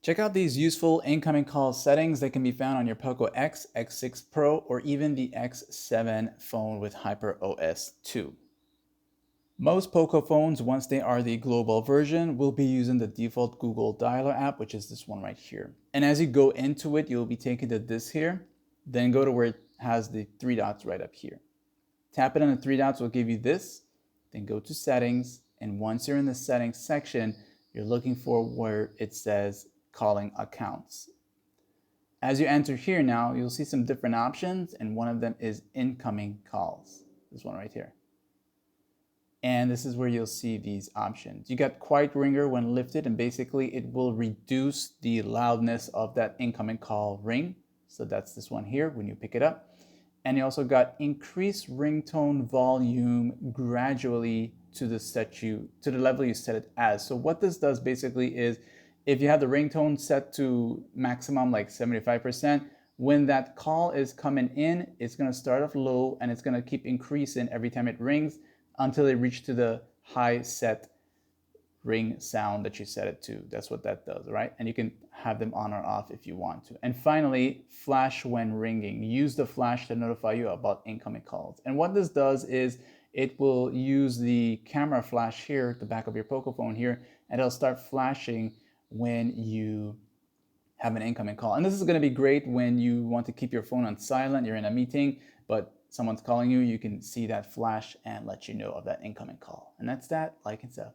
Check out these useful incoming call settings that can be found on your Poco X, X6 Pro, or even the X7 phone with Hyper OS 2. Most Poco phones, once they are the global version, will be using the default Google Dialer app, which is this one right here. And as you go into it, you'll be taken to this here, then go to where it has the three dots right up here. Tap it on the three dots will give you this, then go to settings, and once you're in the settings section, you're looking for where it says calling accounts. As you enter here now, you'll see some different options, and one of them is incoming calls. This one right here. And this is where you'll see these options. You got quiet ringer when lifted, and basically it will reduce the loudness of that incoming call ring. So that's this one here when you pick it up. And you also got increase ringtone volume gradually to the level you set it as. So what this does basically is, if you have the ringtone set to maximum like 75%, when that call is coming in, it's gonna start off low and it's gonna keep increasing every time it rings until it reaches to the high set ring sound that you set it to. That's what that does, right? And you can have them on or off if you want to. And finally, flash when ringing. Use the flash to notify you about incoming calls. And what this does is it will use the camera flash here at the back of your Poco phone here, and it'll start flashing when you have an incoming call. And this is going to be great when you want to keep your phone on silent, you're in a meeting, but someone's calling you, you can see that flash and let you know of that incoming call. And that's that. Like and sub.